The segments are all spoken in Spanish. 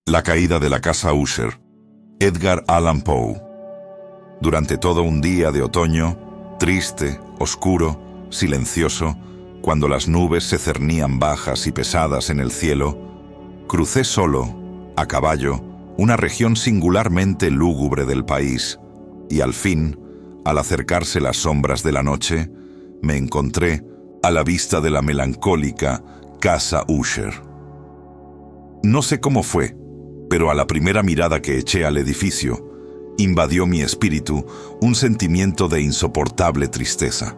La caída de la casa Usher. Edgar Allan Poe. Durante todo un día de otoño, triste, oscuro, silencioso, cuando las nubes se cernían bajas y pesadas en el cielo, crucé solo, a caballo, una región singularmente lúgubre del país, y al fin, al acercarse las sombras de la noche, me encontré a la vista de la melancólica casa Usher. No sé cómo fue, pero a la primera mirada que eché al edificio, invadió mi espíritu un sentimiento de insoportable tristeza.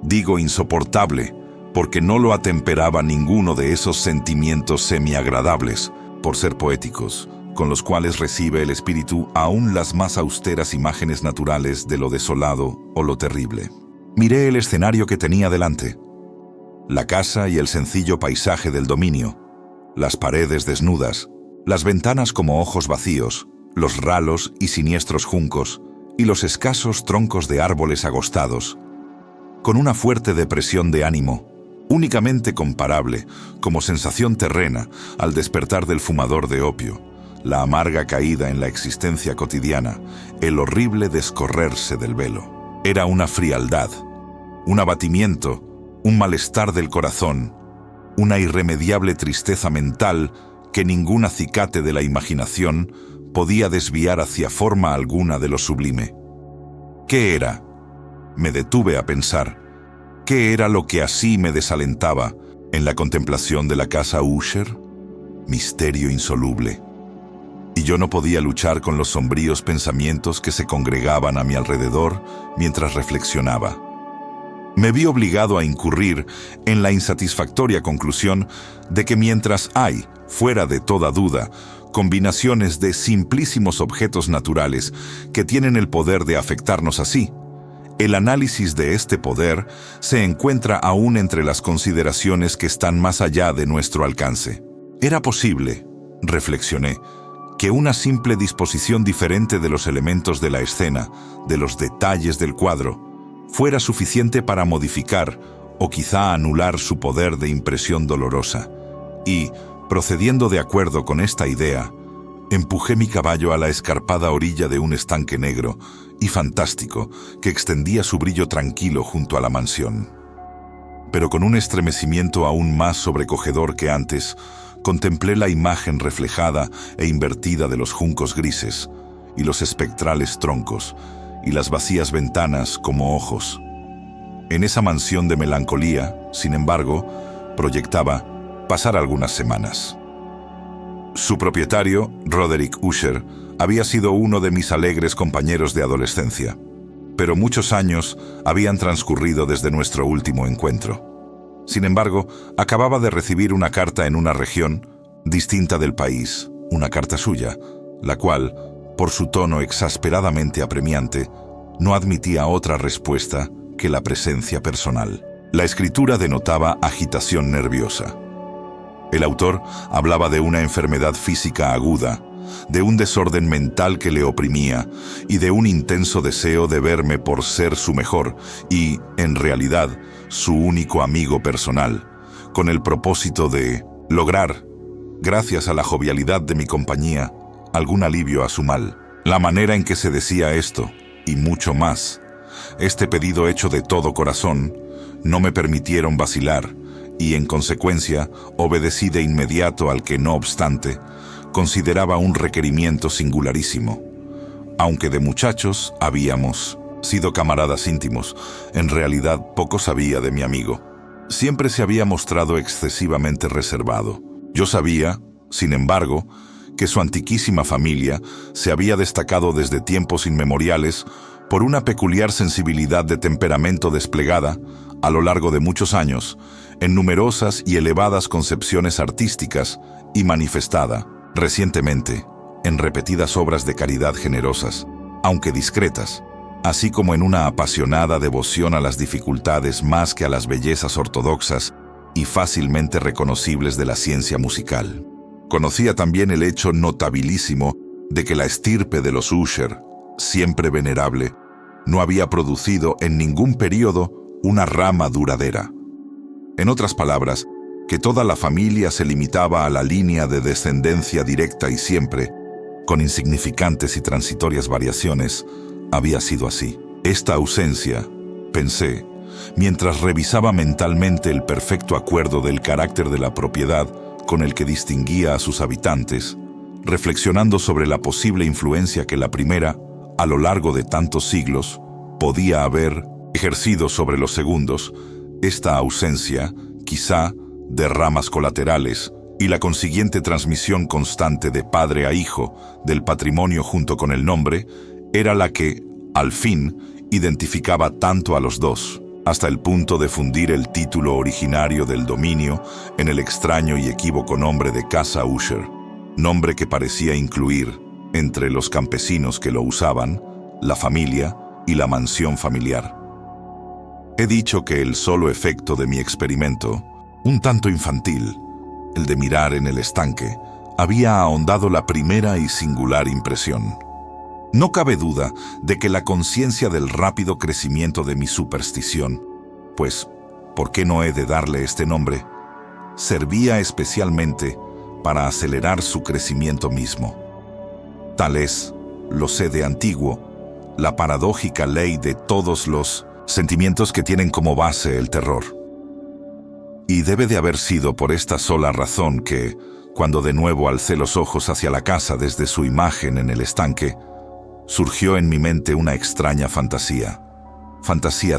Digo insoportable porque no lo atemperaba ninguno de esos sentimientos semiagradables, por ser poéticos, con los cuales recibe el espíritu aún las más austeras imágenes naturales de lo desolado o lo terrible. Miré el escenario que tenía delante, la casa y el sencillo paisaje del dominio, las paredes desnudas, las ventanas como ojos vacíos, los ralos y siniestros juncos y los escasos troncos de árboles agostados, con una fuerte depresión de ánimo, únicamente comparable, como sensación terrena, al despertar del fumador de opio, la amarga caída en la existencia cotidiana, el horrible descorrerse del velo. Era una frialdad, un abatimiento, un malestar del corazón, una irremediable tristeza mental que ningún acicate de la imaginación podía desviar hacia forma alguna de lo sublime. ¿Qué era? Me detuve a pensar. ¿Qué era lo que así me desalentaba en la contemplación de la casa Usher? Misterio insoluble. Y yo no podía luchar con los sombríos pensamientos que se congregaban a mi alrededor mientras reflexionaba. Me vi obligado a incurrir en la insatisfactoria conclusión de que mientras hay, fuera de toda duda, combinaciones de simplísimos objetos naturales que tienen el poder de afectarnos así, el análisis de este poder se encuentra aún entre las consideraciones que están más allá de nuestro alcance. Era posible, reflexioné, que una simple disposición diferente de los elementos de la escena, de los detalles del cuadro, fuera suficiente para modificar o quizá anular su poder de impresión dolorosa. Y, procediendo de acuerdo con esta idea, empujé mi caballo a la escarpada orilla de un estanque negro y fantástico que extendía su brillo tranquilo junto a la mansión. Pero con un estremecimiento aún más sobrecogedor que antes, contemplé la imagen reflejada e invertida de los juncos grises y los espectrales troncos y las vacías ventanas como ojos. En esa mansión de melancolía, sin embargo, proyectaba pasar algunas semanas. Su propietario, Roderick Usher, había sido uno de mis alegres compañeros de adolescencia, pero muchos años habían transcurrido desde nuestro último encuentro. Sin embargo, acababa de recibir una carta en una región distinta del país, una carta suya, la cual, por su tono exasperadamente apremiante, no admitía otra respuesta que la presencia personal. La escritura denotaba agitación nerviosa. El autor hablaba de una enfermedad física aguda, de un desorden mental que le oprimía y de un intenso deseo de verme por ser su mejor y, en realidad, su único amigo personal, con el propósito de lograr, gracias a la jovialidad de mi compañía, algún alivio a su mal. La manera en que se decía esto, y mucho más, este pedido hecho de todo corazón, no me permitieron vacilar, y en consecuencia obedecí de inmediato al que, no obstante, consideraba un requerimiento singularísimo. Aunque de muchachos habíamos sido camaradas íntimos, en realidad poco sabía de mi amigo. Siempre se había mostrado excesivamente reservado. Yo sabía, sin embargo, que su antiquísima familia se había destacado desde tiempos inmemoriales por una peculiar sensibilidad de temperamento desplegada, a lo largo de muchos años, en numerosas y elevadas concepciones artísticas y manifestada, recientemente, en repetidas obras de caridad generosas, aunque discretas, así como en una apasionada devoción a las dificultades más que a las bellezas ortodoxas y fácilmente reconocibles de la ciencia musical. Conocía también el hecho notabilísimo de que la estirpe de los Usher, siempre venerable, no había producido en ningún período una rama duradera. En otras palabras, que toda la familia se limitaba a la línea de descendencia directa y siempre, con insignificantes y transitorias variaciones, había sido así. Esta ausencia, pensé, mientras revisaba mentalmente el perfecto acuerdo del carácter de la propiedad con el que distinguía a sus habitantes, reflexionando sobre la posible influencia que la primera, a lo largo de tantos siglos, podía haber ejercido sobre los segundos, esta ausencia, quizá, de ramas colaterales y la consiguiente transmisión constante de padre a hijo del patrimonio junto con el nombre, era la que, al fin, identificaba tanto a los dos, hasta el punto de fundir el título originario del dominio en el extraño y equívoco nombre de Casa Usher, nombre que parecía incluir, entre los campesinos que lo usaban, la familia y la mansión familiar. He dicho que el solo efecto de mi experimento, un tanto infantil, el de mirar en el estanque, había ahondado la primera y singular impresión. No cabe duda de que la conciencia del rápido crecimiento de mi superstición, pues, ¿por qué no he de darle este nombre?, servía especialmente para acelerar su crecimiento mismo. Tal es, lo sé de antiguo, la paradójica ley de todos los sentimientos que tienen como base el terror. Y debe de haber sido por esta sola razón que, cuando de nuevo alcé los ojos hacia la casa desde su imagen en el estanque, surgió en mi mente una extraña fantasía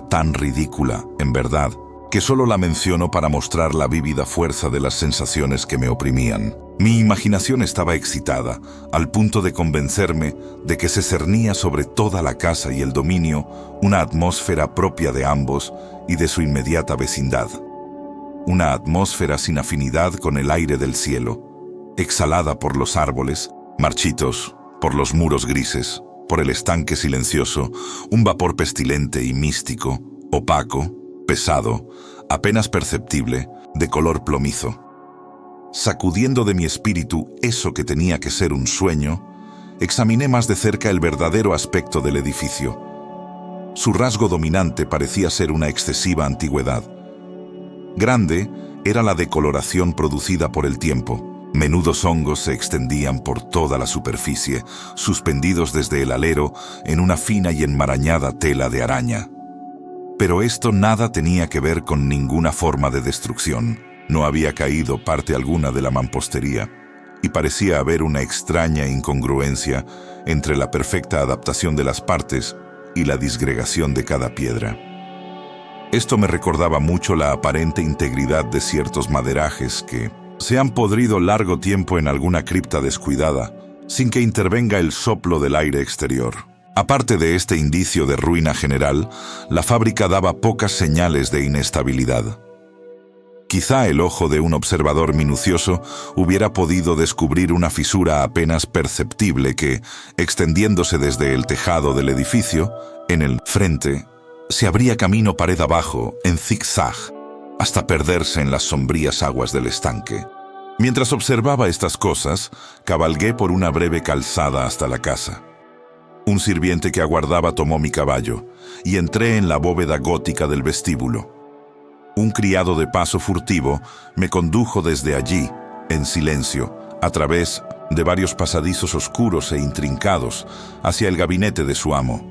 tan ridícula, en verdad, que solo la menciono para mostrar la vívida fuerza de las sensaciones que me oprimían. Mi imaginación estaba excitada, al punto de convencerme de que se cernía sobre toda la casa y el dominio una atmósfera propia de ambos y de su inmediata vecindad. Una atmósfera sin afinidad con el aire del cielo, exhalada por los árboles, marchitos, por los muros grises, por el estanque silencioso, un vapor pestilente y místico, opaco, pesado, apenas perceptible, de color plomizo. Sacudiendo de mi espíritu eso que tenía que ser un sueño, examiné más de cerca el verdadero aspecto del edificio. Su rasgo dominante parecía ser una excesiva antigüedad. Grande era la decoloración producida por el tiempo. Menudos hongos se extendían por toda la superficie, suspendidos desde el alero en una fina y enmarañada tela de araña. Pero esto nada tenía que ver con ninguna forma de destrucción. No había caído parte alguna de la mampostería, y parecía haber una extraña incongruencia entre la perfecta adaptación de las partes y la disgregación de cada piedra. Esto me recordaba mucho la aparente integridad de ciertos maderajes que se han podrido largo tiempo en alguna cripta descuidada, sin que intervenga el soplo del aire exterior. Aparte de este indicio de ruina general, la fábrica daba pocas señales de inestabilidad. Quizá el ojo de un observador minucioso hubiera podido descubrir una fisura apenas perceptible que, extendiéndose desde el tejado del edificio, en el frente, se abría camino pared abajo, en zigzag, hasta perderse en las sombrías aguas del estanque. Mientras observaba estas cosas, cabalgué por una breve calzada hasta la casa. Un sirviente que aguardaba tomó mi caballo, y entré en la bóveda gótica del vestíbulo. Un criado de paso furtivo me condujo desde allí, en silencio, a través de varios pasadizos oscuros e intrincados, hacia el gabinete de su amo.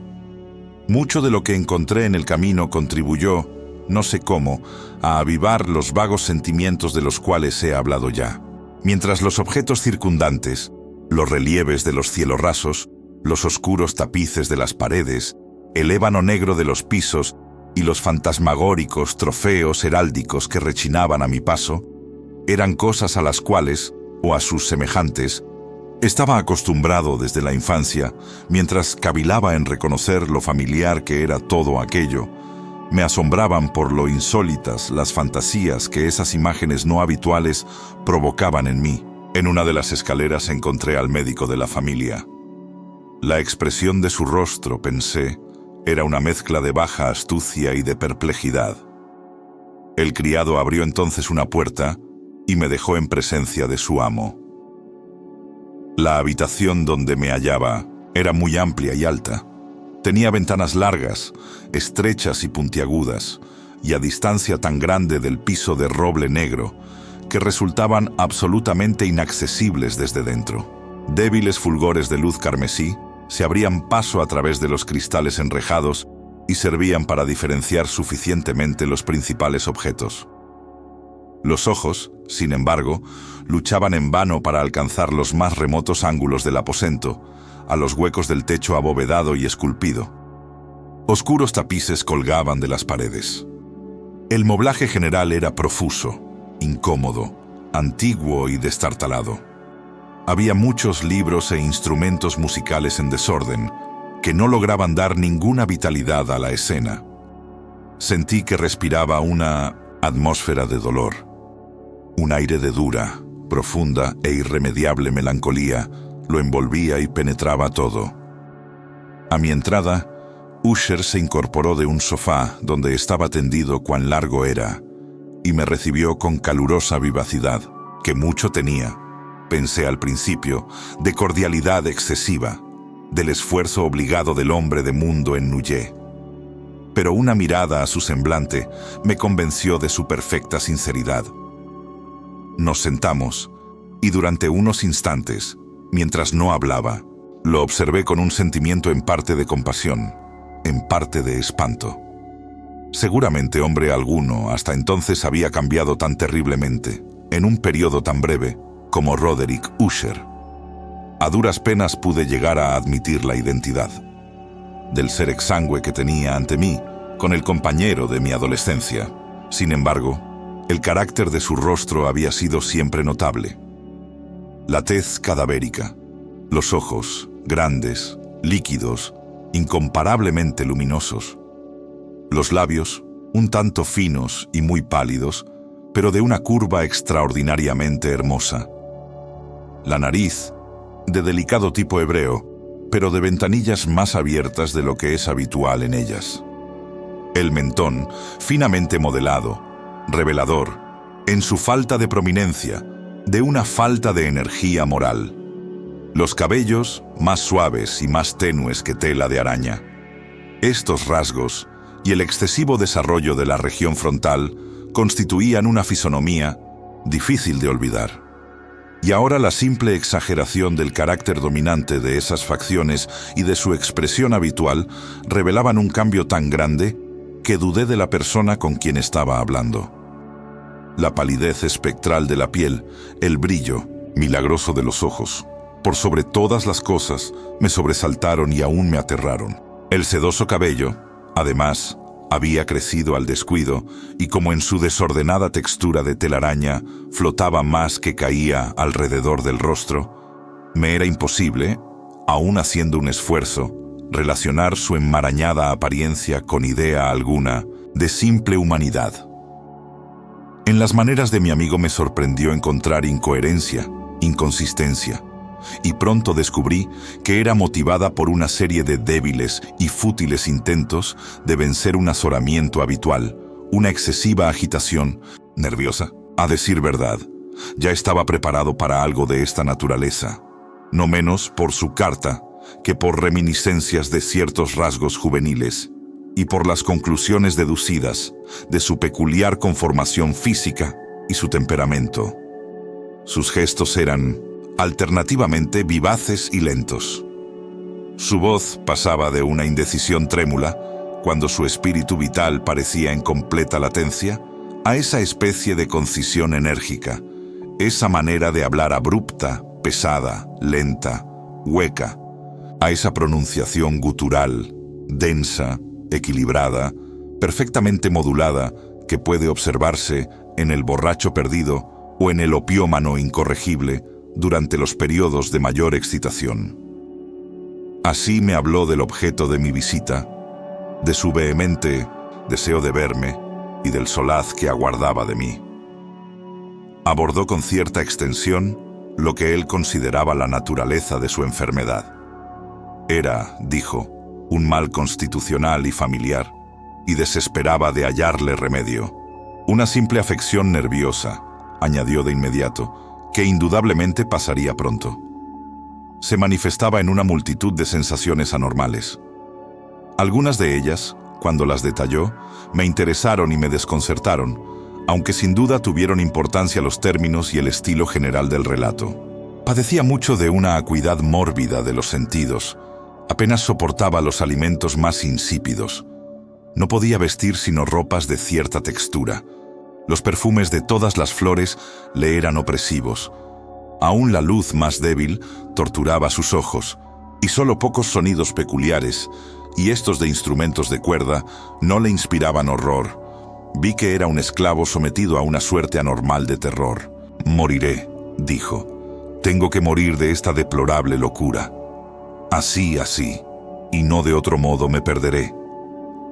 Mucho de lo que encontré en el camino contribuyó, no sé cómo, a avivar los vagos sentimientos de los cuales he hablado ya. Mientras los objetos circundantes, los relieves de los cielos rasos, los oscuros tapices de las paredes, el ébano negro de los pisos y los fantasmagóricos trofeos heráldicos que rechinaban a mi paso, eran cosas a las cuales, o a sus semejantes, estaba acostumbrado desde la infancia, mientras cavilaba en reconocer lo familiar que era todo aquello. Me asombraban por lo insólitas las fantasías que esas imágenes no habituales provocaban en mí. En una de las escaleras encontré al médico de la familia. La expresión de su rostro, pensé, era una mezcla de baja astucia y de perplejidad. El criado abrió entonces una puerta y me dejó en presencia de su amo. La habitación donde me hallaba era muy amplia y alta. Tenía ventanas largas, estrechas y puntiagudas, y a distancia tan grande del piso de roble negro, que resultaban absolutamente inaccesibles desde dentro. Débiles fulgores de luz carmesí se abrían paso a través de los cristales enrejados y servían para diferenciar suficientemente los principales objetos. Los ojos, sin embargo, luchaban en vano para alcanzar los más remotos ángulos del aposento, a los huecos del techo abovedado y esculpido. Oscuros tapices colgaban de las paredes. El moblaje general era profuso, incómodo, antiguo y destartalado. Había muchos libros e instrumentos musicales en desorden que no lograban dar ninguna vitalidad a la escena. Sentí que respiraba una atmósfera de dolor. Un aire de dura, profunda e irremediable melancolía lo envolvía y penetraba todo. A mi entrada, Usher se incorporó de un sofá donde estaba tendido cuán largo era y me recibió con calurosa vivacidad, que mucho tenía, pensé al principio, de cordialidad excesiva, del esfuerzo obligado del hombre de mundo en Nuyé. Pero una mirada a su semblante me convenció de su perfecta sinceridad. Nos sentamos y durante unos instantes, mientras no hablaba, lo observé con un sentimiento en parte de compasión, en parte de espanto. Seguramente hombre alguno hasta entonces había cambiado tan terriblemente, en un periodo tan breve, como Roderick Usher. A duras penas pude llegar a admitir la identidad del ser exangüe que tenía ante mí, con el compañero de mi adolescencia. Sin embargo, el carácter de su rostro había sido siempre notable. La tez cadavérica, los ojos, grandes, líquidos, incomparablemente luminosos. Los labios, un tanto finos y muy pálidos, pero de una curva extraordinariamente hermosa. La nariz, de delicado tipo hebreo, pero de ventanillas más abiertas de lo que es habitual en ellas. El mentón, finamente modelado, revelador, en su falta de prominencia, de una falta de energía moral. Los cabellos, más suaves y más tenues que tela de araña. Estos rasgos y el excesivo desarrollo de la región frontal constituían una fisonomía difícil de olvidar. Y ahora la simple exageración del carácter dominante de esas facciones y de su expresión habitual revelaban un cambio tan grande que dudé de la persona con quien estaba hablando. La palidez espectral de la piel, el brillo milagroso de los ojos, por sobre todas las cosas, me sobresaltaron y aún me aterraron. El sedoso cabello, además, había crecido al descuido y como en su desordenada textura de telaraña flotaba más que caía alrededor del rostro, me era imposible, aún haciendo un esfuerzo, relacionar su enmarañada apariencia con idea alguna de simple humanidad. En las maneras de mi amigo me sorprendió encontrar incoherencia, inconsistencia, y pronto descubrí que era motivada por una serie de débiles y fútiles intentos de vencer un azoramiento habitual, una excesiva agitación, nerviosa. A decir verdad, ya estaba preparado para algo de esta naturaleza, no menos por su carta que por reminiscencias de ciertos rasgos juveniles y por las conclusiones deducidas de su peculiar conformación física y su temperamento. Sus gestos eran alternativamente vivaces y lentos. Su voz pasaba de una indecisión trémula, cuando su espíritu vital parecía en completa latencia, a esa especie de concisión enérgica, esa manera de hablar abrupta, pesada, lenta, hueca, a esa pronunciación gutural, densa, equilibrada, perfectamente modulada, que puede observarse en el borracho perdido o en el opiómano incorregible durante los periodos de mayor excitación. Así me habló del objeto de mi visita, de su vehemente deseo de verme y del solaz que aguardaba de mí. Abordó con cierta extensión lo que él consideraba la naturaleza de su enfermedad. Era, dijo, un mal constitucional y familiar, y desesperaba de hallarle remedio. Una simple afección nerviosa, añadió de inmediato, que indudablemente pasaría pronto. Se manifestaba en una multitud de sensaciones anormales. Algunas de ellas, cuando las detalló, me interesaron y me desconcertaron, aunque sin duda tuvieron importancia los términos y el estilo general del relato. Padecía mucho de una acuidad mórbida de los sentidos. Apenas soportaba los alimentos más insípidos. No podía vestir sino ropas de cierta textura. Los perfumes de todas las flores le eran opresivos. Aún la luz más débil torturaba sus ojos, y solo pocos sonidos peculiares, y estos de instrumentos de cuerda, no le inspiraban horror. Vi que era un esclavo sometido a una suerte anormal de terror. «Moriré», dijo. «Tengo que morir de esta deplorable locura. Así, y no de otro modo me perderé.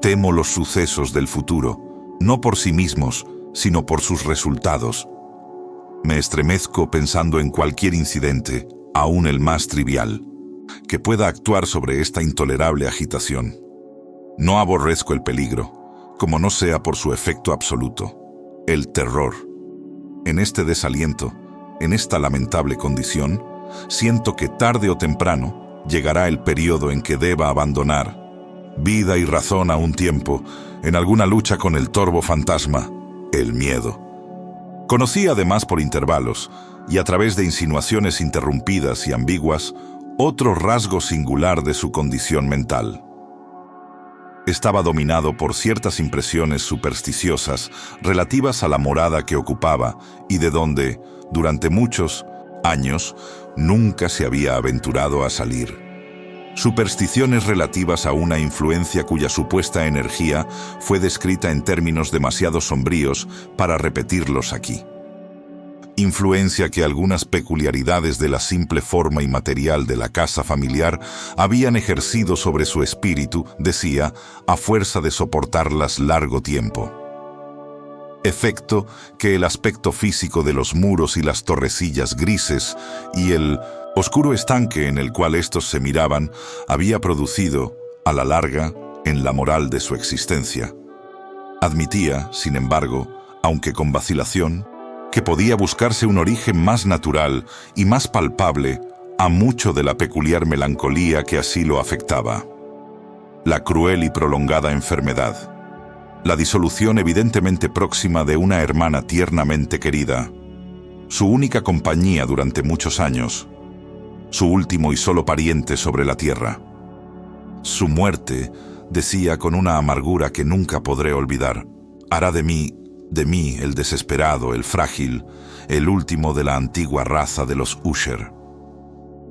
Temo los sucesos del futuro, no por sí mismos, sino por sus resultados. Me estremezco pensando en cualquier incidente, aún el más trivial, que pueda actuar sobre esta intolerable agitación. No aborrezco el peligro, como no sea por su efecto absoluto, el terror. En este desaliento, en esta lamentable condición, siento que tarde o temprano llegará el periodo en que deba abandonar vida y razón a un tiempo, en alguna lucha con el torvo fantasma, el miedo». Conocí además por intervalos, y a través de insinuaciones interrumpidas y ambiguas, otro rasgo singular de su condición mental. Estaba dominado por ciertas impresiones supersticiosas relativas a la morada que ocupaba y de donde, durante muchos años, nunca se había aventurado a salir. Supersticiones relativas a una influencia cuya supuesta energía fue descrita en términos demasiado sombríos para repetirlos aquí. Influencia que algunas peculiaridades de la simple forma y material de la casa familiar habían ejercido sobre su espíritu, decía, a fuerza de soportarlas largo tiempo. Efecto que el aspecto físico de los muros y las torrecillas grises y el oscuro estanque en el cual estos se miraban había producido, a la larga, en la moral de su existencia. Admitía, sin embargo, aunque con vacilación, que podía buscarse un origen más natural y más palpable a mucho de la peculiar melancolía que así lo afectaba. La cruel y prolongada enfermedad, la disolución evidentemente próxima de una hermana tiernamente querida, su única compañía durante muchos años, su último y solo pariente sobre la tierra. Su muerte, decía con una amargura que nunca podré olvidar, hará de mí, el desesperado, el frágil, el último de la antigua raza de los Usher.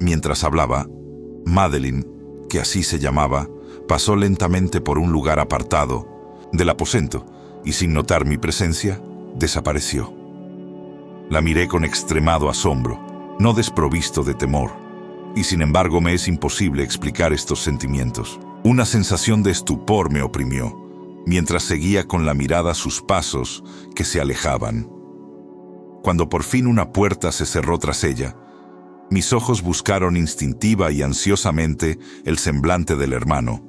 Mientras hablaba, Madeline, que así se llamaba, pasó lentamente por un lugar apartado del aposento y sin notar mi presencia, desapareció. La miré con extremado asombro, no desprovisto de temor, y sin embargo me es imposible explicar estos sentimientos. Una sensación de estupor me oprimió, mientras seguía con la mirada sus pasos que se alejaban. Cuando por fin una puerta se cerró tras ella, mis ojos buscaron instintiva y ansiosamente el semblante del hermano,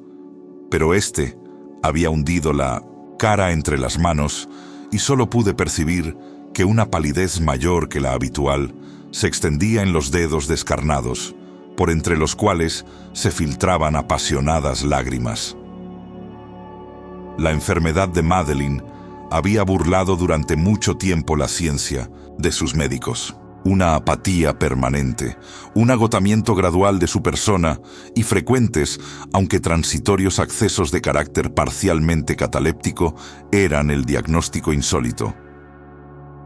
pero éste había hundido la cara entre las manos y solo pude percibir que una palidez mayor que la habitual se extendía en los dedos descarnados, por entre los cuales se filtraban apasionadas lágrimas. La enfermedad de Madeline había burlado durante mucho tiempo la ciencia de sus médicos. Una apatía permanente, un agotamiento gradual de su persona y frecuentes, aunque transitorios accesos de carácter parcialmente cataléptico eran el diagnóstico insólito.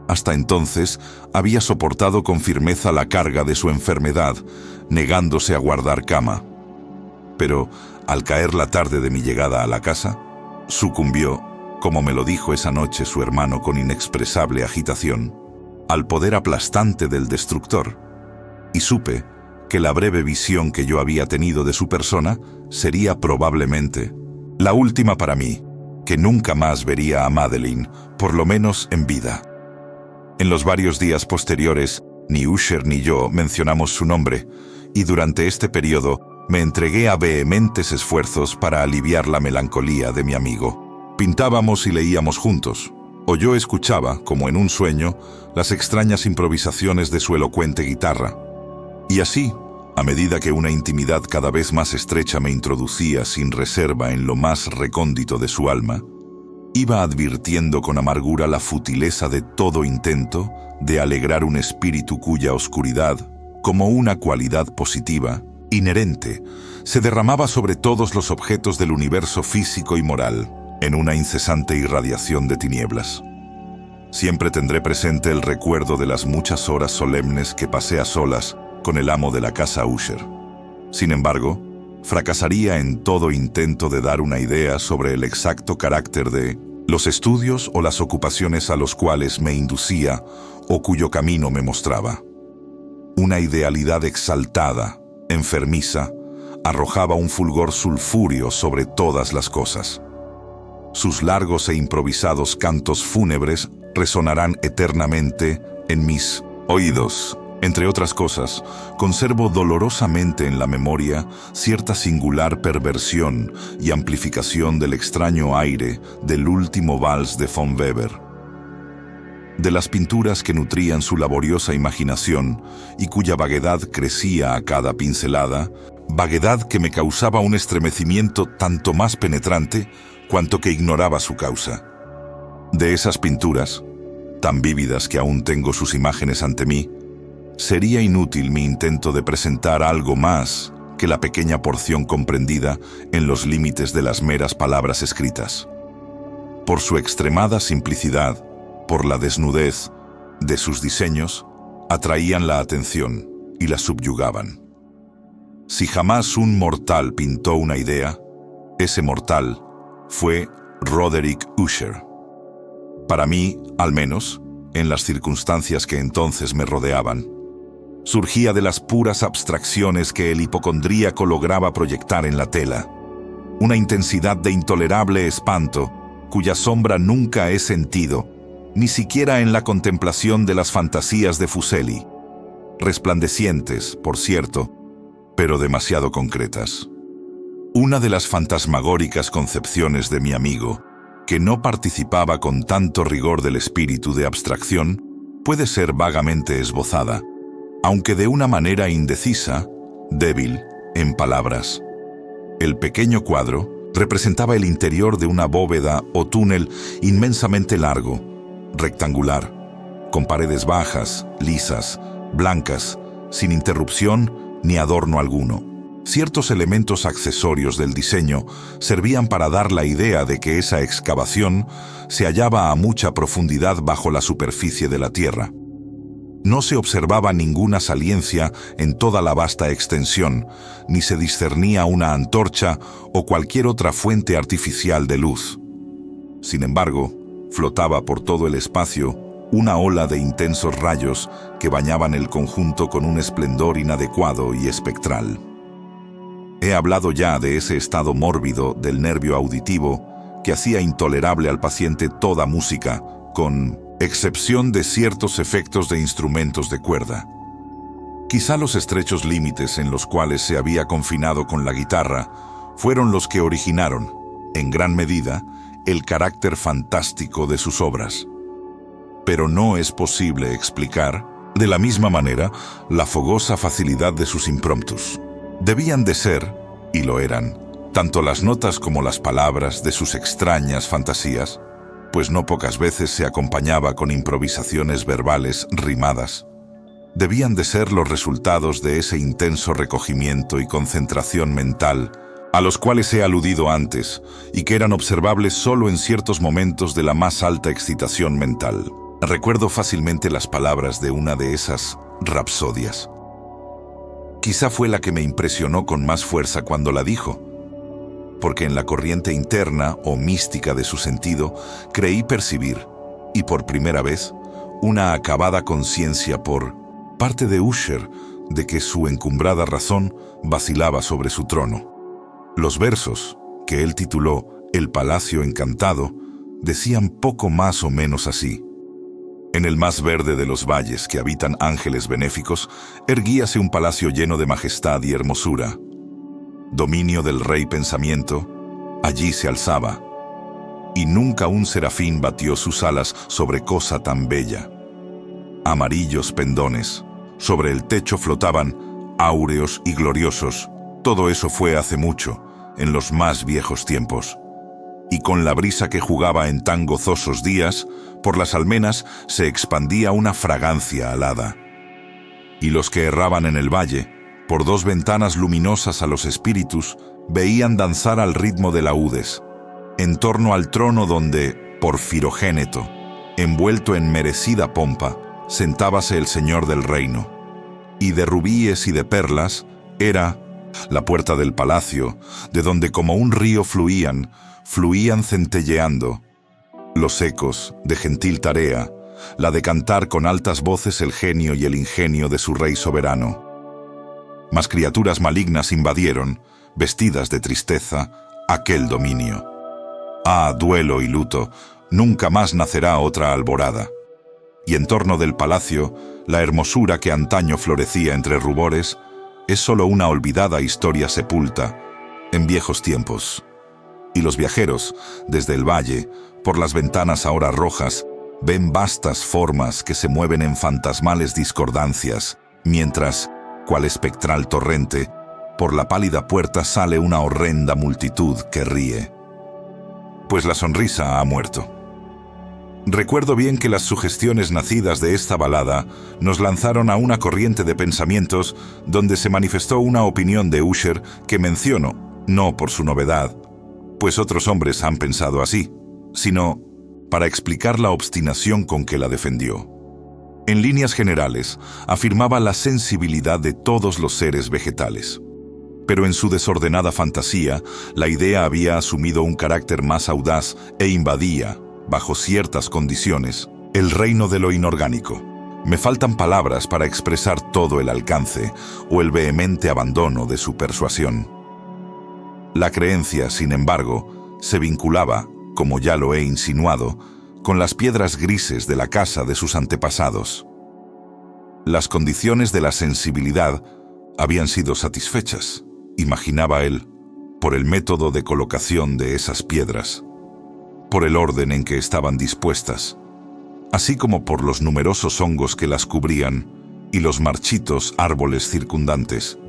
Hasta entonces había soportado con firmeza la carga de su enfermedad, negándose a guardar cama. Pero, al caer la tarde de mi llegada a la casa, sucumbió, como me lo dijo esa noche su hermano con inexpresable agitación, al poder aplastante del destructor, y supe que la breve visión que yo había tenido de su persona sería probablemente la última para mí, que nunca más vería a Madeline, por lo menos en vida. En los varios días posteriores, ni Usher ni yo mencionamos su nombre, y durante este periodo me entregué a vehementes esfuerzos para aliviar la melancolía de mi amigo. Pintábamos y leíamos juntos, o yo escuchaba, como en un sueño, las extrañas improvisaciones de su elocuente guitarra. Y así, a medida que una intimidad cada vez más estrecha me introducía sin reserva en lo más recóndito de su alma, iba advirtiendo con amargura la futileza de todo intento de alegrar un espíritu cuya oscuridad, como una cualidad positiva, inherente, se derramaba sobre todos los objetos del universo físico y moral, en una incesante irradiación de tinieblas. Siempre tendré presente el recuerdo de las muchas horas solemnes que pasé a solas con el amo de la casa Usher. Sin embargo, fracasaría en todo intento de dar una idea sobre el exacto carácter de los estudios o las ocupaciones a los cuales me inducía o cuyo camino me mostraba. Una idealidad exaltada, enfermiza, arrojaba un fulgor sulfúreo sobre todas las cosas. Sus largos e improvisados cantos fúnebres resonarán eternamente en mis oídos. Entre otras cosas, conservo dolorosamente en la memoria cierta singular perversión y amplificación del extraño aire del último vals de von Weber. De las pinturas que nutrían su laboriosa imaginación y cuya vaguedad crecía a cada pincelada, vaguedad que me causaba un estremecimiento tanto más penetrante cuanto que ignoraba su causa. De esas pinturas, tan vívidas que aún tengo sus imágenes ante mí, sería inútil mi intento de presentar algo más que la pequeña porción comprendida en los límites de las meras palabras escritas. Por su extremada simplicidad, por la desnudez de sus diseños, atraían la atención y la subyugaban. Si jamás un mortal pintó una idea, ese mortal fue Roderick Usher. Para mí, al menos, en las circunstancias que entonces me rodeaban, surgía de las puras abstracciones que el hipocondríaco lograba proyectar en la tela, una intensidad de intolerable espanto cuya sombra nunca he sentido, ni siquiera en la contemplación de las fantasías de Fuseli, resplandecientes, por cierto, pero demasiado concretas. Una de las fantasmagóricas concepciones de mi amigo, que no participaba con tanto rigor del espíritu de abstracción, puede ser vagamente esbozada, aunque de una manera indecisa, débil, en palabras. El pequeño cuadro representaba el interior de una bóveda o túnel inmensamente largo, rectangular, con paredes bajas, lisas, blancas, sin interrupción ni adorno alguno. Ciertos elementos accesorios del diseño servían para dar la idea de que esa excavación se hallaba a mucha profundidad bajo la superficie de la tierra. No se observaba ninguna saliencia en toda la vasta extensión, ni se discernía una antorcha o cualquier otra fuente artificial de luz. Sin embargo, flotaba por todo el espacio una ola de intensos rayos que bañaban el conjunto con un esplendor inadecuado y espectral. He hablado ya de ese estado mórbido del nervio auditivo que hacía intolerable al paciente toda música, con excepción de ciertos efectos de instrumentos de cuerda. Quizá los estrechos límites en los cuales se había confinado con la guitarra fueron los que originaron, en gran medida, el carácter fantástico de sus obras. Pero no es posible explicar, de la misma manera, la fogosa facilidad de sus impromptus. Debían de ser, y lo eran, tanto las notas como las palabras de sus extrañas fantasías, pues no pocas veces se acompañaba con improvisaciones verbales rimadas. Debían de ser los resultados de ese intenso recogimiento y concentración mental, a los cuales he aludido antes, y que eran observables solo en ciertos momentos de la más alta excitación mental. Recuerdo fácilmente las palabras de una de esas rapsodias. Quizá fue la que me impresionó con más fuerza cuando la dijo, porque en la corriente interna o mística de su sentido creí percibir, y por primera vez, una acabada conciencia por parte de Usher de que su encumbrada razón vacilaba sobre su trono. Los versos, que él tituló El Palacio Encantado, decían poco más o menos así. En el más verde de los valles que habitan ángeles benéficos, erguíase un palacio lleno de majestad y hermosura. Dominio del rey pensamiento, allí se alzaba, y nunca un serafín batió sus alas sobre cosa tan bella. Amarillos pendones, sobre el techo flotaban, áureos y gloriosos. Todo eso fue hace mucho, en los más viejos tiempos. y con la brisa que jugaba en tan gozosos días, por las almenas se expandía una fragancia alada. Y los que erraban en el valle, por dos ventanas luminosas a los espíritus, veían danzar al ritmo de laúdes, en torno al trono donde, por Firogéneto, envuelto en merecida pompa, sentábase el Señor del reino. Y de rubíes y de perlas era la puerta del palacio, de donde como un río fluían centelleando los ecos de gentil tarea, la de cantar con altas voces el genio y el ingenio de su rey soberano. Mas criaturas malignas invadieron, vestidas de tristeza, aquel dominio. Ah, duelo y luto, nunca más nacerá otra alborada. Y en torno del palacio, la hermosura que antaño florecía entre rubores, es solo una olvidada historia sepulta en viejos tiempos. Y los viajeros, desde el valle, por las ventanas ahora rojas, ven vastas formas que se mueven en fantasmales discordancias, mientras, cual espectral torrente, por la pálida puerta sale una horrenda multitud que ríe. Pues la sonrisa ha muerto. Recuerdo bien que las sugestiones nacidas de esta balada nos lanzaron a una corriente de pensamientos donde se manifestó una opinión de Usher que menciono, no por su novedad, pues otros hombres han pensado así, sino para explicar la obstinación con que la defendió. En líneas generales, afirmaba la sensibilidad de todos los seres vegetales. Pero en su desordenada fantasía, la idea había asumido un carácter más audaz e invadía, bajo ciertas condiciones, el reino de lo inorgánico. Me faltan palabras para expresar todo el alcance o el vehemente abandono de su persuasión. La creencia, sin embargo, se vinculaba, como ya lo he insinuado, con las piedras grises de la casa de sus antepasados. Las condiciones de la sensibilidad habían sido satisfechas, imaginaba él, por el método de colocación de esas piedras, por el orden en que estaban dispuestas, así como por los numerosos hongos que las cubrían y los marchitos árboles circundantes,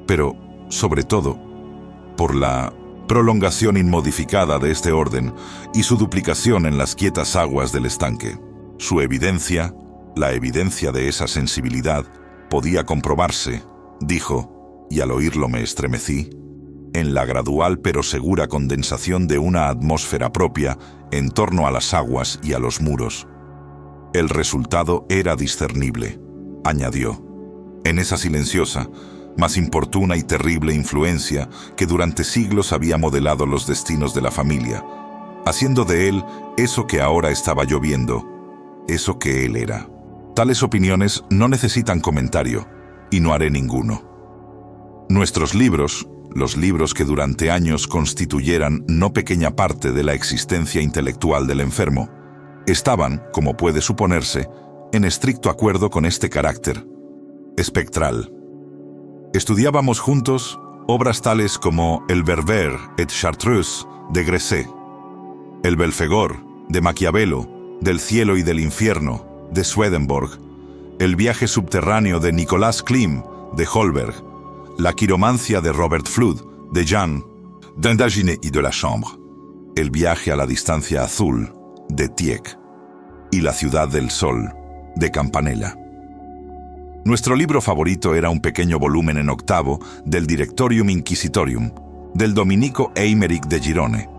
pero, sobre todo, por la prolongación inmodificada de este orden y su duplicación en las quietas aguas del estanque. Su evidencia, la evidencia de esa sensibilidad, podía comprobarse, dijo, y al oírlo me estremecí, en la gradual pero segura condensación de una atmósfera propia en torno a las aguas y a los muros. El resultado era discernible, añadió, en esa silenciosa, más importuna y terrible influencia que durante siglos había modelado los destinos de la familia, haciendo de él eso que ahora estaba yo viendo, eso que él era. Tales opiniones no necesitan comentario, y no haré ninguno. Nuestros libros, los libros que durante años constituyeran no pequeña parte de la existencia intelectual del enfermo, estaban, como puede suponerse, en estricto acuerdo con este carácter espectral. Estudiábamos juntos obras tales como El Berber et Chartreuse de Gresset, El Belfegor de Maquiavelo, Del cielo y del infierno de Swedenborg, El viaje subterráneo de Nicolas Klim de Holberg, La quiromancia de Robert Flood de Jean d'Indaginé y de la Chambre, El viaje a la distancia azul de Tieck y La ciudad del sol de Campanella. Nuestro libro favorito era un pequeño volumen en octavo del Directorium Inquisitorium, del dominico Eimeric de Girone,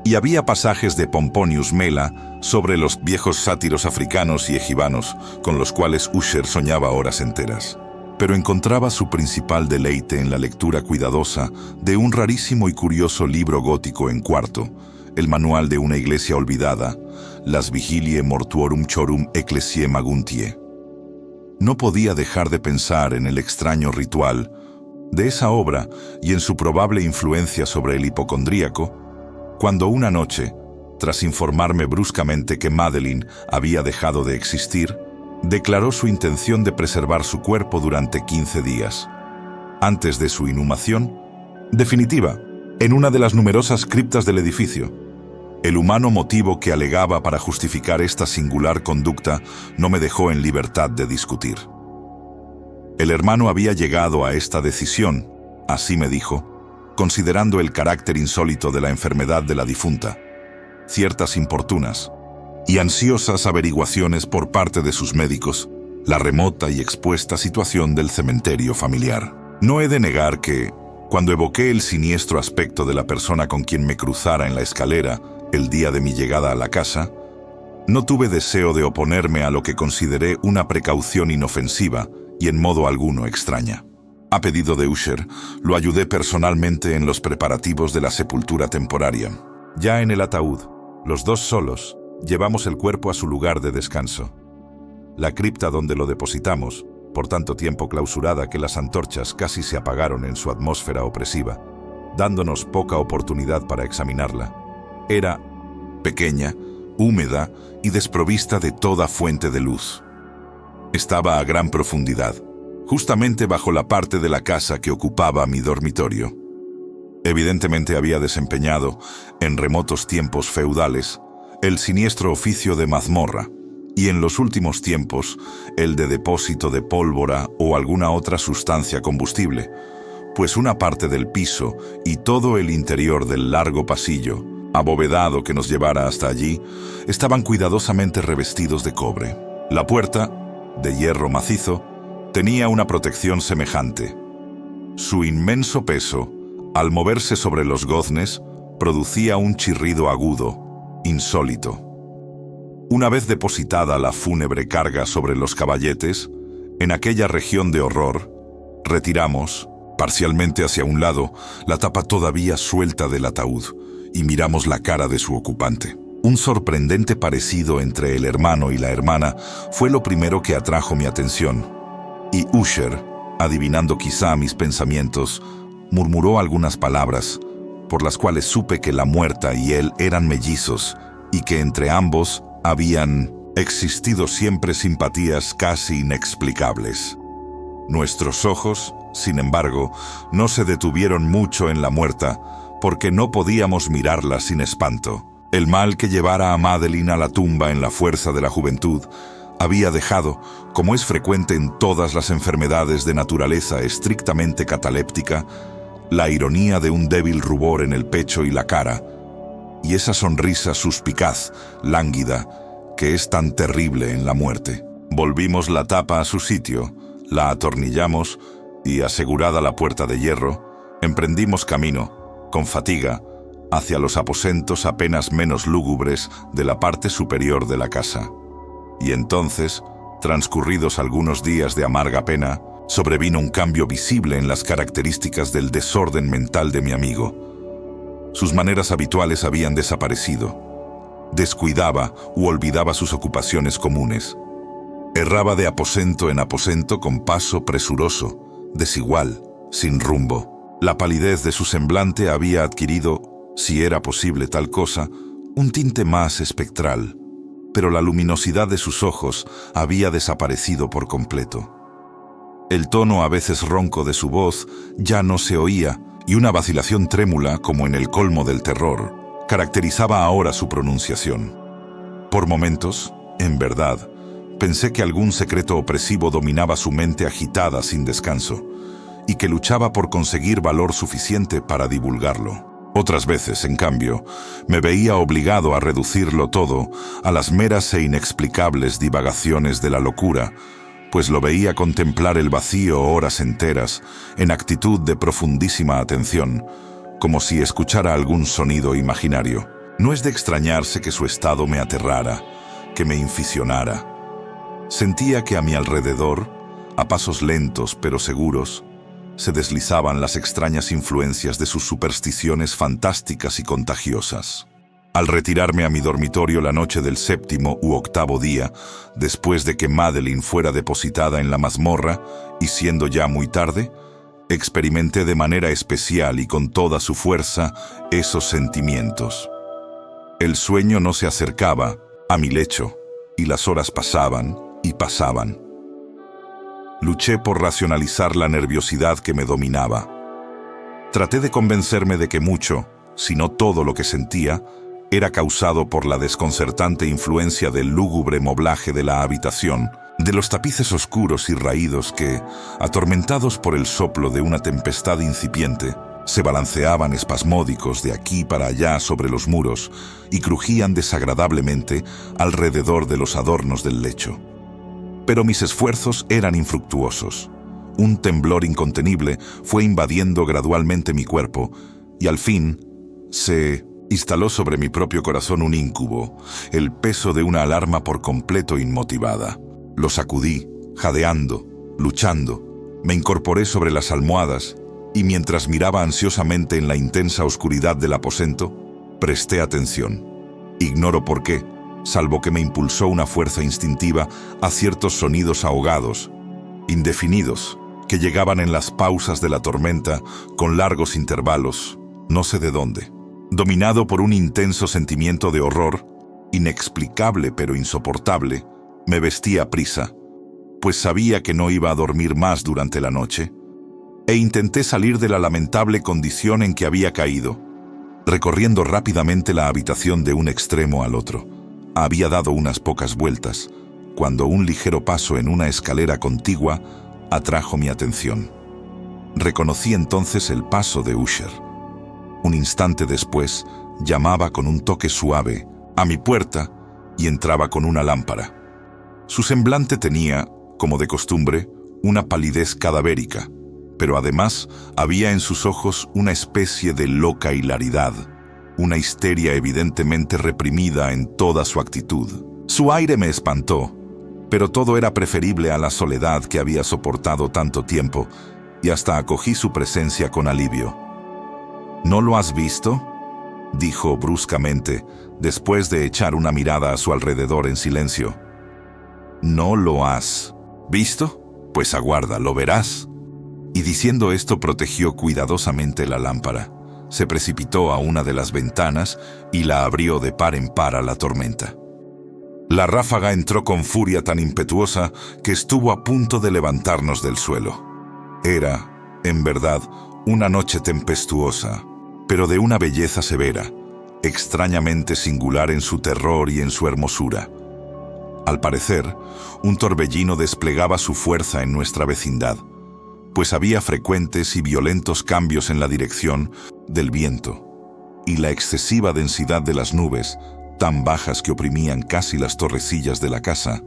y había pasajes de Pomponius Mela sobre los viejos sátiros africanos y egibanos con los cuales Usher soñaba horas enteras. Pero encontraba su principal deleite en la lectura cuidadosa de un rarísimo y curioso libro gótico en cuarto, el manual de una iglesia olvidada, Las Vigiliae Mortuorum Chorum Ecclesiae Maguntiae. No podía dejar de pensar en el extraño ritual de esa obra y en su probable influencia sobre el hipocondríaco, cuando una noche, tras informarme bruscamente que Madeline había dejado de existir, declaró su intención de preservar su cuerpo durante 15 días, antes de su inhumación definitiva, en una de las numerosas criptas del edificio. El humano motivo que alegaba para justificar esta singular conducta no me dejó en libertad de discutir. El hermano había llegado a esta decisión, así me dijo, considerando el carácter insólito de la enfermedad de la difunta, ciertas importunas y ansiosas averiguaciones por parte de sus médicos, la remota y expuesta situación del cementerio familiar. No he de negar que, cuando evoqué el siniestro aspecto de la persona con quien me cruzara en la escalera el día de mi llegada a la casa, no tuve deseo de oponerme a lo que consideré una precaución inofensiva y en modo alguno extraña. A pedido de Usher, lo ayudé personalmente en los preparativos de la sepultura temporaria. Ya en el ataúd, los dos solos, llevamos el cuerpo a su lugar de descanso. La cripta donde lo depositamos, por tanto tiempo clausurada que las antorchas casi se apagaron en su atmósfera opresiva, dándonos poca oportunidad para examinarla, era pequeña, húmeda y desprovista de toda fuente de luz. Estaba a gran profundidad, justamente bajo la parte de la casa que ocupaba mi dormitorio. Evidentemente había desempeñado, en remotos tiempos feudales, el siniestro oficio de mazmorra, y en los últimos tiempos el de depósito de pólvora o alguna otra sustancia combustible, pues una parte del piso y todo el interior del largo pasillo, abovedado que nos llevara hasta allí, estaban cuidadosamente revestidos de cobre. La puerta, de hierro macizo, tenía una protección semejante. Su inmenso peso, al moverse sobre los goznes, producía un chirrido agudo, insólito. Una vez depositada la fúnebre carga sobre los caballetes, en aquella región de horror, retiramos, parcialmente hacia un lado, la tapa todavía suelta del ataúd y miramos la cara de su ocupante. Un sorprendente parecido entre el hermano y la hermana fue lo primero que atrajo mi atención, y Usher, adivinando quizá mis pensamientos, murmuró algunas palabras, por las cuales supe que la muerta y él eran mellizos y que entre ambos habían existido siempre simpatías casi inexplicables. Nuestros ojos, sin embargo, no se detuvieron mucho en la muerta, porque no podíamos mirarla sin espanto. El mal que llevara a Madeline a la tumba en la fuerza de la juventud había dejado, como es frecuente en todas las enfermedades de naturaleza estrictamente cataléptica, la ironía de un débil rubor en el pecho y la cara, y esa sonrisa suspicaz, lánguida, que es tan terrible en la muerte. Volvimos la tapa a su sitio, la atornillamos y, asegurada la puerta de hierro, emprendimos camino, con fatiga, hacia los aposentos apenas menos lúgubres de la parte superior de la casa. Y entonces, transcurridos algunos días de amarga pena, sobrevino un cambio visible en las características del desorden mental de mi amigo. Sus maneras habituales habían desaparecido. Descuidaba u olvidaba sus ocupaciones comunes. Erraba de aposento en aposento con paso presuroso, desigual, sin rumbo. La palidez de su semblante había adquirido, si era posible tal cosa, un tinte más espectral, pero la luminosidad de sus ojos había desaparecido por completo. El tono a veces ronco de su voz ya no se oía, y una vacilación trémula, como en el colmo del terror, caracterizaba ahora su pronunciación. Por momentos, en verdad, pensé que algún secreto opresivo dominaba su mente agitada sin descanso, y que luchaba por conseguir valor suficiente para divulgarlo. Otras veces, en cambio, me veía obligado a reducirlo todo a las meras e inexplicables divagaciones de la locura, pues lo veía contemplar el vacío horas enteras, en actitud de profundísima atención, como si escuchara algún sonido imaginario. No es de extrañarse que su estado me aterrara, que me inficionara. Sentía que a mi alrededor, a pasos lentos pero seguros, se deslizaban las extrañas influencias de sus supersticiones fantásticas y contagiosas. Al retirarme a mi dormitorio la noche del 7º u 8º día, después de que Madeline fuera depositada en la mazmorra, y siendo ya muy tarde, experimenté de manera especial y con toda su fuerza esos sentimientos. El sueño no se acercaba a mi lecho, y las horas pasaban y pasaban. Luché por racionalizar la nerviosidad que me dominaba. Traté de convencerme de que mucho, si no todo lo que sentía, era causado por la desconcertante influencia del lúgubre moblaje de la habitación, de los tapices oscuros y raídos que, atormentados por el soplo de una tempestad incipiente, Se balanceaban espasmódicos de aquí para allá sobre los muros y crujían desagradablemente alrededor de los adornos del lecho. Pero mis esfuerzos eran infructuosos. Un temblor incontenible fue invadiendo gradualmente mi cuerpo y al fin se instaló sobre mi propio corazón un íncubo, el peso de una alarma por completo inmotivada. Lo sacudí, jadeando, luchando. Me incorporé sobre las almohadas y mientras miraba ansiosamente en la intensa oscuridad del aposento, presté atención. Ignoro por qué, salvo que me impulsó una fuerza instintiva a ciertos sonidos ahogados, indefinidos, que llegaban en las pausas de la tormenta con largos intervalos, no sé de dónde. Dominado por un intenso sentimiento de horror, inexplicable pero insoportable, me vestí a prisa, pues sabía que no iba a dormir más durante la noche, e intenté salir de la lamentable condición en que había caído. Recorriendo rápidamente la habitación de un extremo al otro, había dado unas pocas vueltas, cuando un ligero paso en una escalera contigua atrajo mi atención. Reconocí entonces el paso de Usher. Un instante después, llamaba con un toque suave a mi puerta y entraba con una lámpara. Su semblante tenía, como de costumbre, una palidez cadavérica, pero además había en sus ojos una especie de loca hilaridad, una histeria evidentemente reprimida en toda su actitud. Su aire me espantó, pero todo era preferible a la soledad que había soportado tanto tiempo, y hasta acogí su presencia con alivio. ¿No lo has visto?, dijo bruscamente, después de echar una mirada a su alrededor en silencio. ¿No lo has visto? Pues aguarda, lo verás. Y diciendo esto protegió cuidadosamente la lámpara. Se precipitó a una de las ventanas y la abrió de par en par a la tormenta. La ráfaga entró con furia tan impetuosa que estuvo a punto de levantarnos del suelo. Era, en verdad, una noche tempestuosa, pero de una belleza severa, extrañamente singular en su terror y en su hermosura. Al parecer, un torbellino desplegaba su fuerza en nuestra vecindad, pues había frecuentes y violentos cambios en la dirección del viento, y la excesiva densidad de las nubes, tan bajas que oprimían casi las torrecillas de la casa,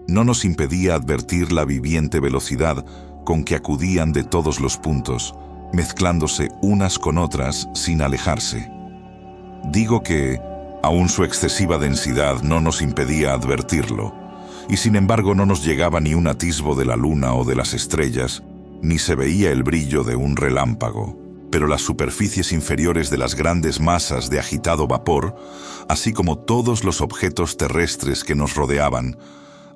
no nos impedía advertir la viviente velocidad con que acudían de todos los puntos, mezclándose unas con otras sin alejarse. Digo que, aún su excesiva densidad no nos impedía advertirlo, y sin embargo no nos llegaba ni un atisbo de la luna o de las estrellas, ni se veía el brillo de un relámpago, pero las superficies inferiores de las grandes masas de agitado vapor, así como todos los objetos terrestres que nos rodeaban,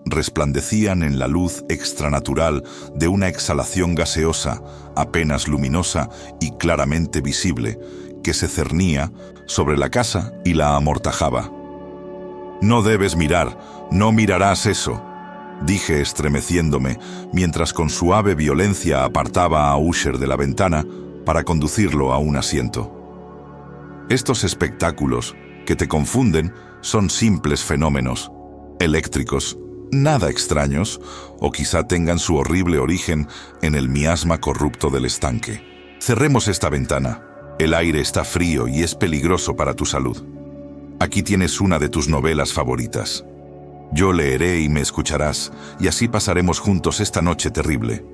resplandecían en la luz extranatural de una exhalación gaseosa, apenas luminosa y claramente visible, que se cernía sobre la casa y la amortajaba. «No debes mirar, no mirarás eso», dije estremeciéndome, mientras con suave violencia apartaba a Usher de la ventana para conducirlo a un asiento. Estos espectáculos, que te confunden, son simples fenómenos, eléctricos, nada extraños, o quizá tengan su horrible origen en el miasma corrupto del estanque. Cerremos esta ventana. El aire está frío y es peligroso para tu salud. Aquí tienes una de tus novelas favoritas. Yo leeré y me escucharás, y así pasaremos juntos esta noche terrible.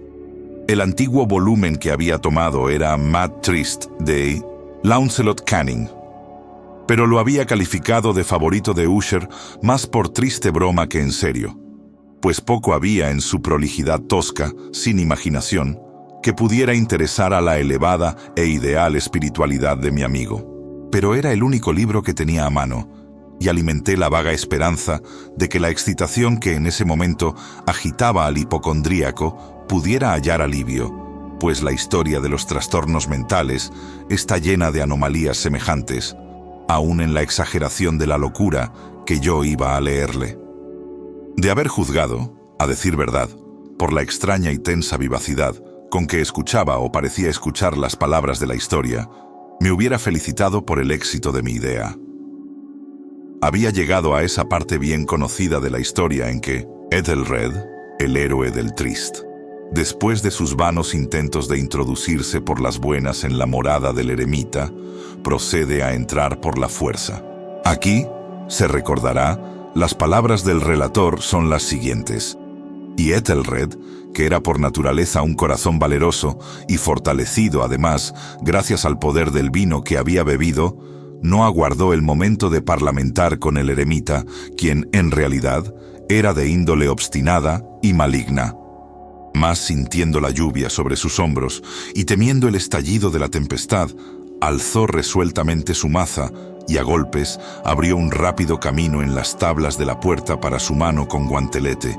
El antiguo volumen que había tomado era Mad Trist de Launcelot Canning, pero lo había calificado de favorito de Usher más por triste broma que en serio, pues poco había en su prolijidad tosca, sin imaginación, que pudiera interesar a la elevada e ideal espiritualidad de mi amigo. Pero era el único libro que tenía a mano, y alimenté la vaga esperanza de que la excitación que en ese momento agitaba al hipocondríaco pudiera hallar alivio, pues la historia de los trastornos mentales está llena de anomalías semejantes, aún en la exageración de la locura que yo iba a leerle. De haber juzgado, a decir verdad, por la extraña y tensa vivacidad con que escuchaba o parecía escuchar las palabras de la historia, me hubiera felicitado por el éxito de mi idea. Había llegado a esa parte bien conocida de la historia en que Ethelred, el héroe del Trist, Después de sus vanos intentos de introducirse por las buenas en la morada del eremita, procede a entrar por la fuerza. Aquí, se recordará, las palabras del relator son las siguientes. Y Ethelred, que era por naturaleza un corazón valeroso y fortalecido además gracias al poder del vino que había bebido, no aguardó el momento de parlamentar con el eremita, quien, en realidad, era de índole obstinada y maligna. Mas sintiendo la lluvia sobre sus hombros y temiendo el estallido de la tempestad, alzó resueltamente su maza y a golpes abrió un rápido camino en las tablas de la puerta para su mano con guantelete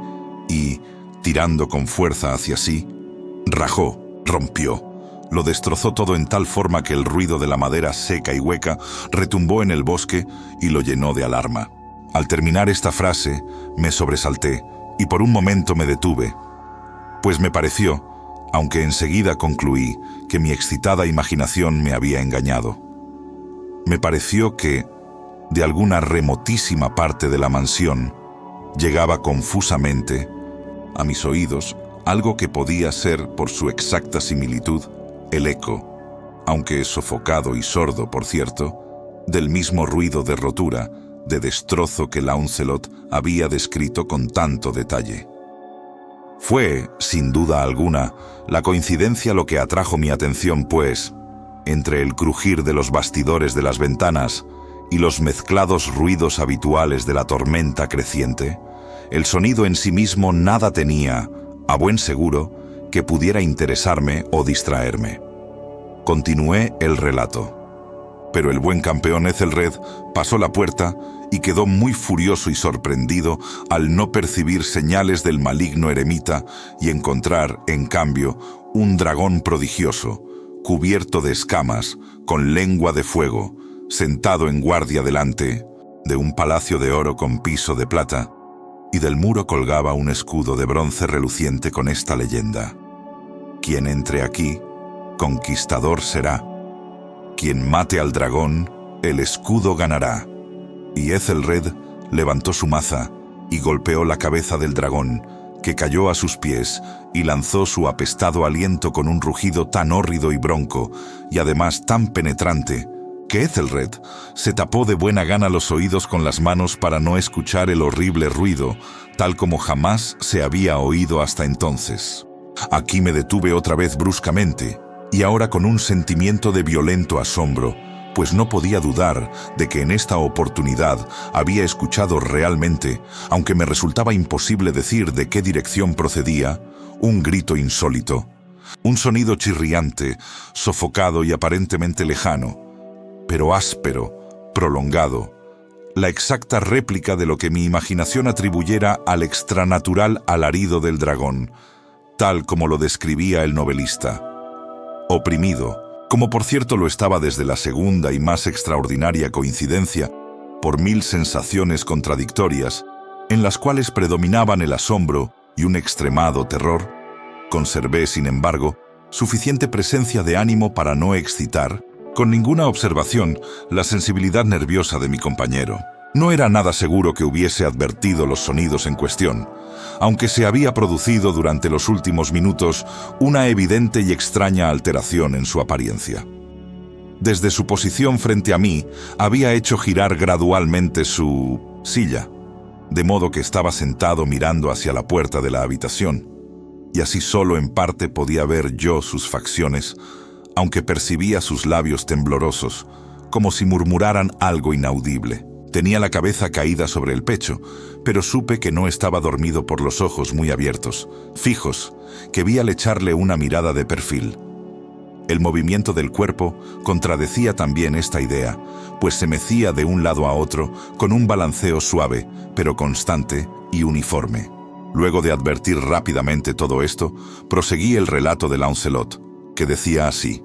y, tirando con fuerza hacia sí, rajó, rompió. Lo destrozó todo en tal forma que el ruido de la madera seca y hueca retumbó en el bosque y lo llenó de alarma. Al terminar esta frase, me sobresalté y por un momento me detuve, pues me pareció, aunque enseguida concluí, que mi excitada imaginación me había engañado. Me pareció que, de alguna remotísima parte de la mansión, llegaba confusamente a mis oídos algo que podía ser, por su exacta similitud, el eco, aunque sofocado y sordo, por cierto, del mismo ruido de rotura, de destrozo que Launcelot había descrito con tanto detalle. Fue, sin duda alguna, la coincidencia lo que atrajo mi atención, pues, entre el crujir de los bastidores de las ventanas y los mezclados ruidos habituales de la tormenta creciente, el sonido en sí mismo nada tenía, a buen seguro, que pudiera interesarme o distraerme. Continué el relato. Pero el buen campeón Ethelred pasó la puerta y quedó muy furioso y sorprendido al no percibir señales del maligno eremita y encontrar, en cambio, un dragón prodigioso, cubierto de escamas, con lengua de fuego, sentado en guardia delante de un palacio de oro con piso de plata, y del muro colgaba un escudo de bronce reluciente con esta leyenda: «Quien entre aquí, conquistador será. Quien mate al dragón, el escudo ganará». Y Ethelred levantó su maza y golpeó la cabeza del dragón, que cayó a sus pies y lanzó su apestado aliento con un rugido tan hórrido y bronco, y además tan penetrante, que Ethelred se tapó de buena gana los oídos con las manos para no escuchar el horrible ruido, tal como jamás se había oído hasta entonces. Aquí me detuve otra vez bruscamente, y ahora con un sentimiento de violento asombro, pues no podía dudar de que en esta oportunidad había escuchado realmente, aunque me resultaba imposible decir de qué dirección procedía, un grito insólito, un sonido chirriante, sofocado y aparentemente lejano, pero áspero, prolongado, la exacta réplica de lo que mi imaginación atribuyera al extranatural alarido del dragón, tal como lo describía el novelista. Oprimido, como por cierto lo estaba desde la segunda y más extraordinaria coincidencia, por 1000 sensaciones contradictorias, en las cuales predominaban el asombro y un extremado terror, conservé, sin embargo, suficiente presencia de ánimo para no excitar, con ninguna observación, la sensibilidad nerviosa de mi compañero. No era nada seguro que hubiese advertido los sonidos en cuestión, aunque se había producido durante los últimos minutos una evidente y extraña alteración en su apariencia. Desde su posición frente a mí, había hecho girar gradualmente su silla, de modo que estaba sentado mirando hacia la puerta de la habitación, y así solo en parte podía ver yo sus facciones, aunque percibía sus labios temblorosos, como si murmuraran algo inaudible. Tenía la cabeza caída sobre el pecho, pero supe que no estaba dormido por los ojos muy abiertos, fijos, que vi al echarle una mirada de perfil. El movimiento del cuerpo contradecía también esta idea, pues se mecía de un lado a otro con un balanceo suave, pero constante y uniforme. Luego de advertir rápidamente todo esto, proseguí el relato de Launcelot, que decía así: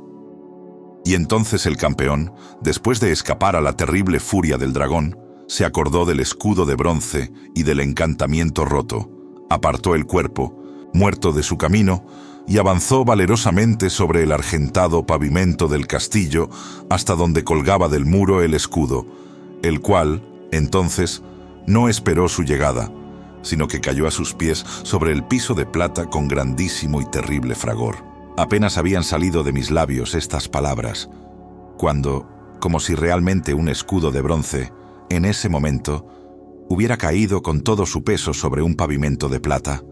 «Y entonces el campeón, después de escapar a la terrible furia del dragón, se acordó del escudo de bronce y del encantamiento roto, apartó el cuerpo, muerto de su camino, y avanzó valerosamente sobre el argentado pavimento del castillo hasta donde colgaba del muro el escudo, el cual, entonces, no esperó su llegada, sino que cayó a sus pies sobre el piso de plata con grandísimo y terrible fragor. Apenas habían salido de mis labios estas palabras, cuando, como si realmente un escudo de bronce, en ese momento, hubiera caído con todo su peso sobre un pavimento de plata.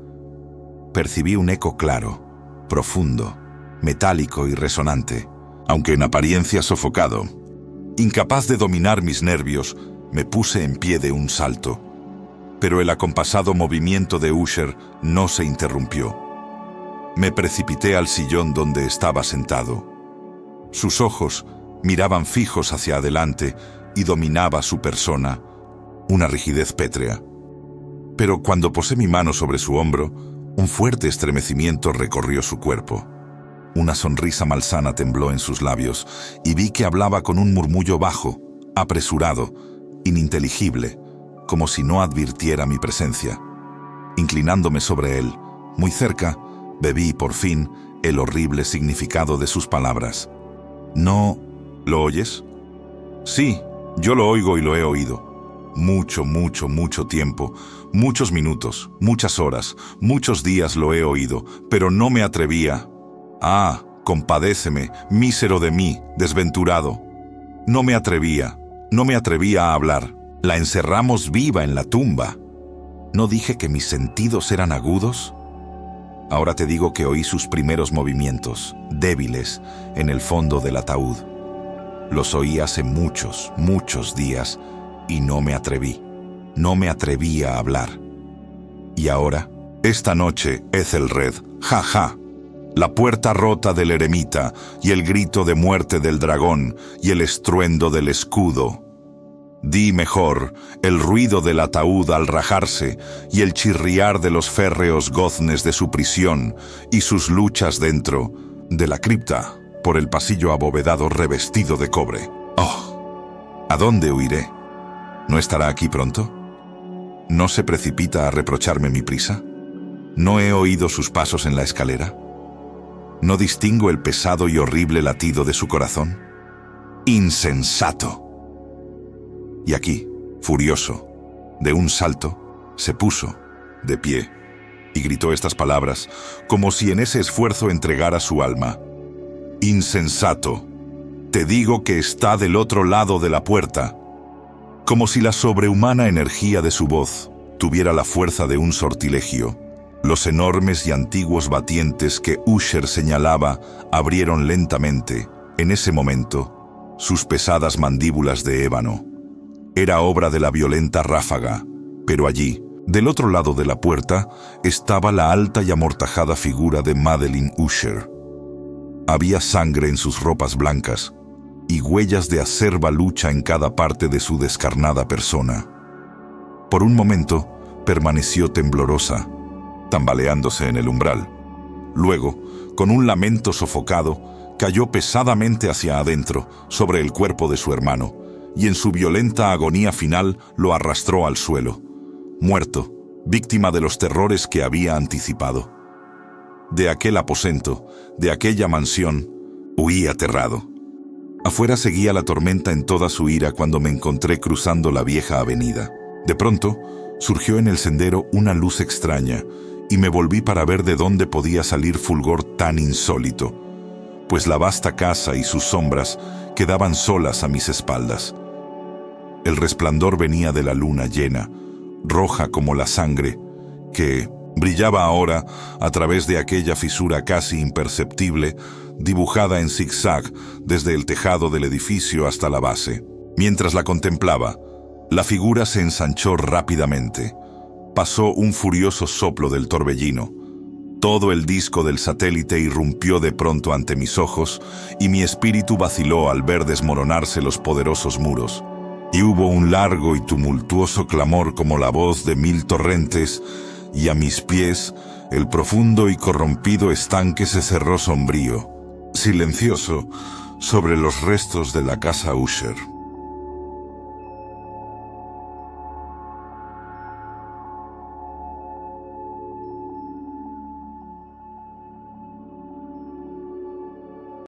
Percibí un eco claro, profundo, metálico y resonante, aunque en apariencia sofocado. Incapaz de dominar mis nervios, me puse en pie de un salto, pero el acompasado movimiento de Usher no se interrumpió. Me precipité al sillón donde estaba sentado. Sus ojos miraban fijos hacia adelante y dominaba su persona una rigidez pétrea. Pero cuando posé mi mano sobre su hombro, un fuerte estremecimiento recorrió su cuerpo. Una sonrisa malsana tembló en sus labios y vi que hablaba con un murmullo bajo, apresurado, ininteligible, como si no advirtiera mi presencia. Inclinándome sobre él, muy cerca, bebí por fin el horrible significado de sus palabras. «No, ¿lo oyes?» «Sí, yo lo oigo y lo he oído. Mucho, mucho, mucho tiempo, muchos minutos, muchas horas, muchos días lo he oído, pero no me atrevía. Ah, compadéceme, mísero de mí, desventurado. No me atrevía a hablar. La encerramos viva en la tumba. ¿No dije que mis sentidos eran agudos? Ahora te digo que oí sus primeros movimientos, débiles, en el fondo del ataúd. Los oí hace muchos, muchos días, y no me atreví a hablar. Y ahora, esta noche, Ethelred, ja, la puerta rota del eremita, y el grito de muerte del dragón, y el estruendo del escudo. Di mejor, el ruido del ataúd al rajarse, y el chirriar de los férreos goznes de su prisión, y sus luchas dentro de la cripta, por el pasillo abovedado revestido de cobre. Oh, ¿a dónde huiré? ¿No estará aquí pronto? ¿No se precipita a reprocharme mi prisa? ¿No he oído sus pasos en la escalera? ¿No distingo el pesado y horrible latido de su corazón? ¡Insensato! Y aquí, furioso, de un salto, se puso de pie y gritó estas palabras, como si en ese esfuerzo entregara su alma. «Insensato, te digo que está del otro lado de la puerta», como si la sobrehumana energía de su voz tuviera la fuerza de un sortilegio. Los enormes y antiguos batientes que Usher señalaba abrieron lentamente, en ese momento, sus pesadas mandíbulas de ébano. Era obra de la violenta ráfaga, pero allí, del otro lado de la puerta, estaba la alta y amortajada figura de Madeline Usher. Había sangre en sus ropas blancas y huellas de acerba lucha en cada parte de su descarnada persona. Por un momento, permaneció temblorosa, tambaleándose en el umbral. Luego, con un lamento sofocado, cayó pesadamente hacia adentro, sobre el cuerpo de su hermano, y en su violenta agonía final lo arrastró al suelo, muerto, víctima de los terrores que había anticipado. De aquel aposento, de aquella mansión, huí aterrado. Afuera seguía la tormenta en toda su ira cuando me encontré cruzando la vieja avenida. De pronto, surgió en el sendero una luz extraña, y me volví para ver de dónde podía salir fulgor tan insólito, pues la vasta casa y sus sombras quedaban solas a mis espaldas. El resplandor venía de la luna llena, roja como la sangre, que brillaba ahora a través de aquella fisura casi imperceptible, dibujada en zigzag desde el tejado del edificio hasta la base. Mientras la contemplaba, la figura se ensanchó rápidamente. Pasó un furioso soplo del torbellino. Todo el disco del satélite irrumpió de pronto ante mis ojos y mi espíritu vaciló al ver desmoronarse los poderosos muros. Y hubo un largo y tumultuoso clamor como la voz de 1000 torrentes, y a mis pies el profundo y corrompido estanque se cerró sombrío, silencioso, sobre los restos de la casa Usher.